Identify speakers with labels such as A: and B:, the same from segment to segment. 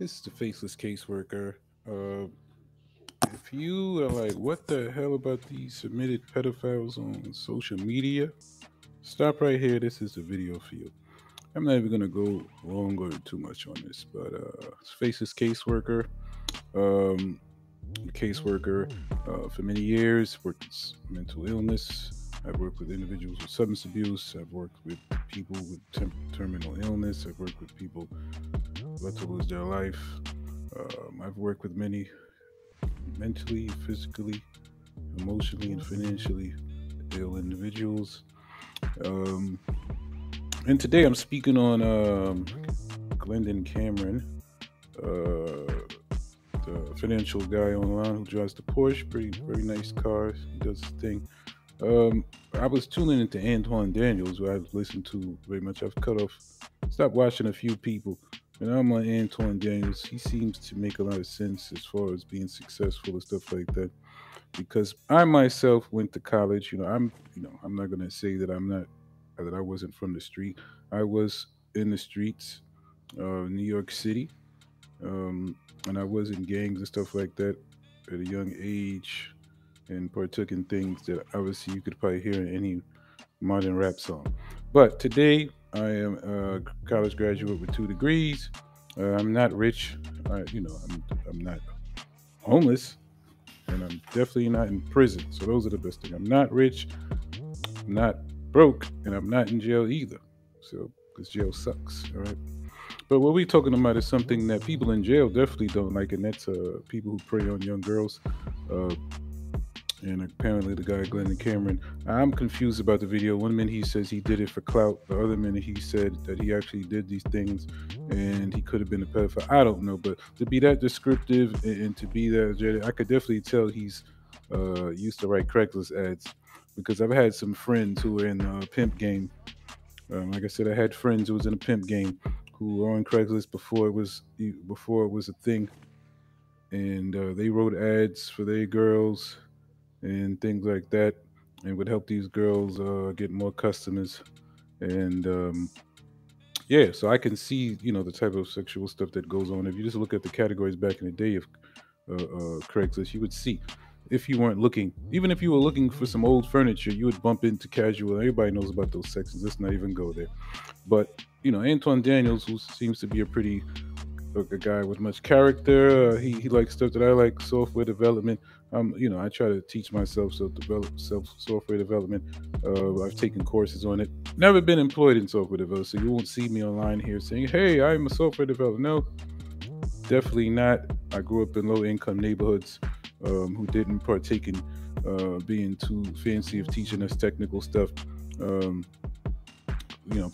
A: This is the faceless caseworker. Uh, if you are like, what the hell about these submitted pedophiles on social media? Stop right here. This is the video for you. I'm not even gonna go long or too much on this, but it's faceless caseworker. Um, caseworker for many years. Worked with mental illness. I've worked with individuals with substance abuse. I've worked with people with terminal illness. I've worked with people about to lose their life. I've worked with many mentally, physically, emotionally, and financially ill individuals. Um, and today I'm speaking on Glendon Cameron, the financial guy online who drives the Porsche, pretty very nice cars. He does his thing. I was tuning into Antoine Daniels, who I've listened to very much. I've cut off, stopped watching a few people. And I'm on Antoine Daniels. He seems to make a lot of sense as far as being successful and stuff like that. Because I myself went to college. I'm not gonna say that I wasn't from the street. I was in the streets of New York City, um, and I was in gangs and stuff like that at a young age, and partook in things that obviously you could probably hear in any modern rap song. But today, I am a college graduate with 2 degrees. I'm not rich. I'm not homeless, and I'm definitely not in prison. So those are the best things. I'm not rich, I'm not broke, and I'm not in jail either. So because jail sucks, all right. But what we're talking about is something that people in jail definitely don't like, and that's people who prey on young girls. Uh, and apparently the guy Glenn Cameron. I'm confused about the video. One minute he says he did it for clout. The other minute he said that he actually did these things, and he could have been a pedophile. I don't know, but to be that descriptive and to be that energetic, I could definitely tell he's used to write Craigslist ads because I've had some friends who were in the pimp game. Like I said, I had friends who was in a pimp game who were on Craigslist before it was a thing, and they wrote ads for their girls and things like that, and would help these girls get more customers. And yeah, so I can see the type of sexual stuff that goes on. If you just look at the categories back in the day of Craigslist, you would see. If you weren't looking, even if you were looking for some old furniture, you would bump into casual. Everybody knows about those sections. Let's not even go there. But Antoine Daniels, who seems to be a guy with much character. He likes stuff that I like, software development. I try to teach myself self software development. I've taken courses on it. Never been employed in software development, so you won't see me online here saying, "Hey, I'm a software developer." No, definitely not. I grew up in low income neighborhoods who didn't partake in being too fancy of teaching us technical stuff. Um,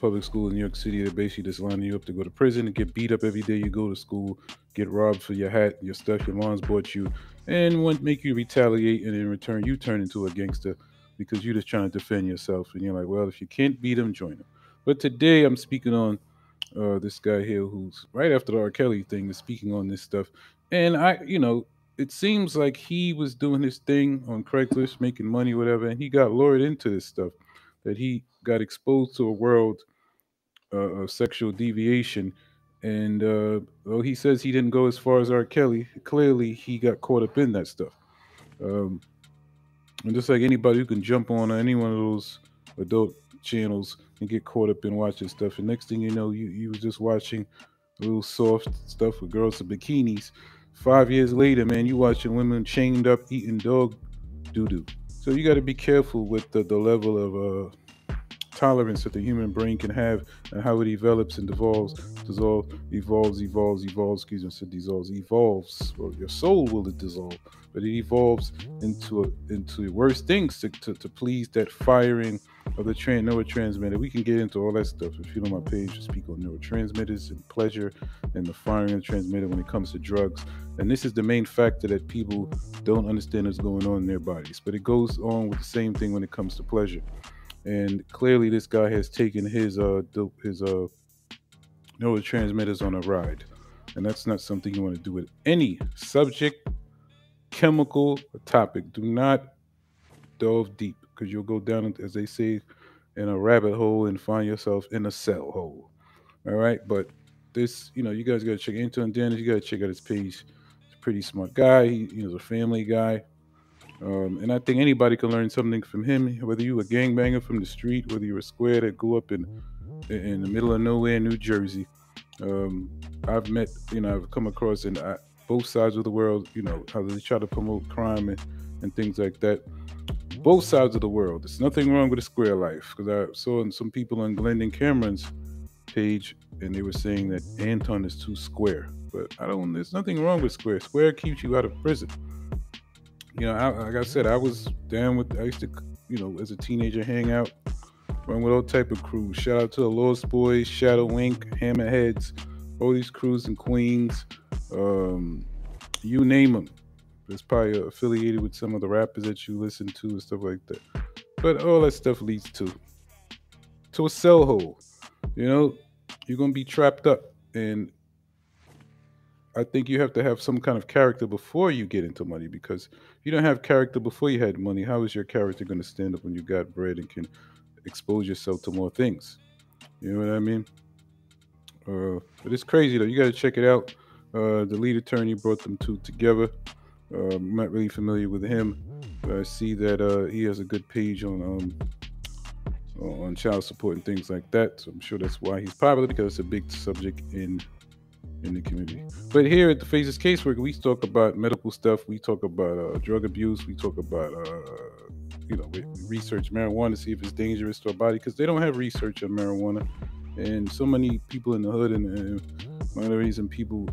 A: Public school in New York City, they're basically just lining you up to go to prison and get beat up every day you go to school, get robbed for your hat, your stuff your mom's bought you, and want make you retaliate, and in return you turn into a gangster because you're just trying to defend yourself. And you're like, well, if you can't beat them, join them. But today I'm speaking on this guy here who's right after the R. Kelly thing is speaking on this stuff, and it seems like he was doing his thing on Craigslist, making money, whatever, and he got lured into this stuff. That he got exposed to a world of sexual deviation. And though he says he didn't go as far as R. Kelly, clearly he got caught up in that stuff. Um, and just like anybody who can jump on any one of those adult channels and get caught up in watching stuff, and next thing you know, you was just watching a little soft stuff with girls in bikinis. 5 years later, man, you watching women chained up eating dog doo doo. So you got to be careful with the level of tolerance that the human brain can have and how it develops and evolves, excuse me, I said dissolves, evolves, or your soul will dissolve, but it evolves into worse things to please that firing of the neurotransmitter. We can get into all that stuff if you know my page to speak on neurotransmitters and pleasure and the firing of the transmitter when it comes to drugs. And this is the main factor that people don't understand is going on in their bodies. But it goes on with the same thing when it comes to pleasure, and clearly this guy has taken his neurotransmitters on a ride, and that's not something you want to do with any subject, chemical, or topic. Do not delve deep because you'll go down, as they say, in a rabbit hole and find yourself in a cell hole. All right, but this, you guys gotta check Anton Dennis. You gotta check out his page. He's a pretty smart guy. He's a family guy. And I think anybody can learn something from him, whether you a gangbanger from the street, whether you're a square that grew up in the middle of nowhere in New Jersey. Um, I've met, I've come across in both sides of the world, how they try to promote crime and things like that. Both sides of the world. There's nothing wrong with a square life, because I saw some people on Glendon Cameron's page, and they were saying that Anton is too square. But there's nothing wrong with square. Square keeps you out of prison. Like I said, I was down with, I used to, as a teenager, hang out, run with all type of crews. Shout out to the Lost Boys, Shadow Inc., Hammerheads, all these crews in Queens. You name them. It's probably affiliated with some of the rappers that you listen to and stuff like that. But all that stuff leads to a cell hole. You're gonna be trapped up, and I think you have to have some kind of character before you get into money, because if you don't have character before you had money, how is your character going to stand up when you got bread and can expose yourself to more things? You know what I mean? But it's crazy, though. You got to check it out. The lead attorney brought them two together. I'm not really familiar with him, but I see that he has a good page on child support and things like that. So I'm sure that's why he's popular, because it's a big subject in the community. But here at the Faces Caseworker, we talk about medical stuff. We talk about drug abuse. We talk about we research marijuana to see if it's dangerous to our body, because they don't have research on marijuana, and so many people in the hood and minorities and people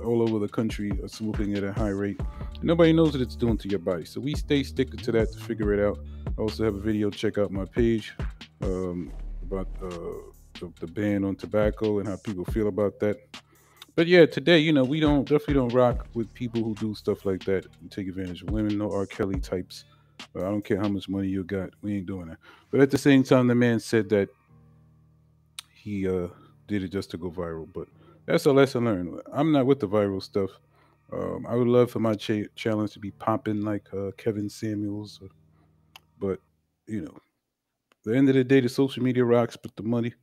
A: all over the country are smoking at a high rate. And nobody knows what it's doing to your body, so we stay sticking to that to figure it out. I also have a video. Check out my page about the ban on tobacco and how people feel about that. But yeah, today, we definitely don't rock with people who do stuff like that and take advantage of women. No R. Kelly types. I don't care how much money you got. We ain't doing that. But at the same time, the man said that he did it just to go viral. But that's a lesson learned. I'm not with the viral stuff. I would love for my challenge to be popping like Kevin Samuels. But, at the end of the day, the social media rocks, but the money,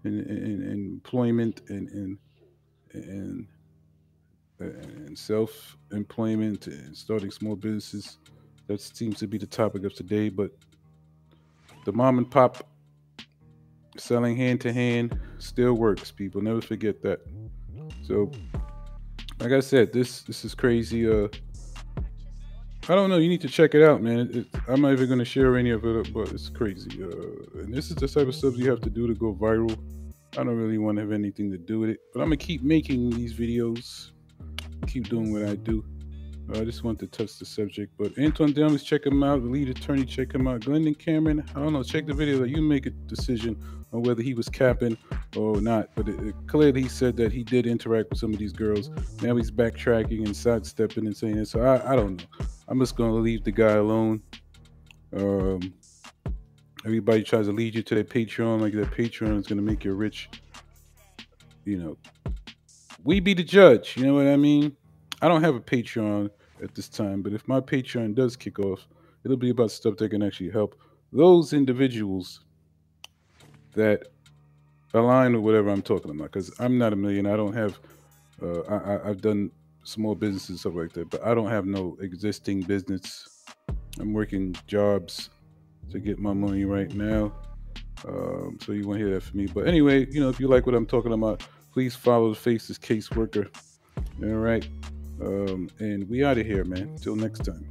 A: and employment and self-employment and starting small businesses, that seems to be the topic of today. But the mom and pop selling hand to hand still works, people. Never forget that. So like I said, this is crazy. I don't know. You need to check it out, man. I'm not even going to share any of it, but it's crazy. And this is the type of stuff you have to do to go viral. I don't really want to have anything to do with it, but I'm going to keep making these videos, keep doing what I do. I just want to touch the subject. But Anton Dennis, check him out. The lead attorney, check him out. Glendon Cameron, I don't know. Check the video. You make a decision on whether he was capping or not. But clearly he said that he did interact with some of these girls. Now he's backtracking and sidestepping and saying it. So I don't know. I'm just going to leave the guy alone. Everybody tries to lead you to their Patreon, like that Patreon is going to make you rich. We be the judge. You know what I mean? I don't have a Patreon at this time, but if my Patreon does kick off, it'll be about stuff that can actually help those individuals that align with whatever I'm talking about. Because I'm not a millionaire. I don't have, I've done small businesses, stuff like that, but I don't have no existing business. I'm working jobs to get my money right now. So you won't hear that from me. But anyway, if you like what I'm talking about, please follow the Faces Caseworker. All right. And we out of here, man. Till next time.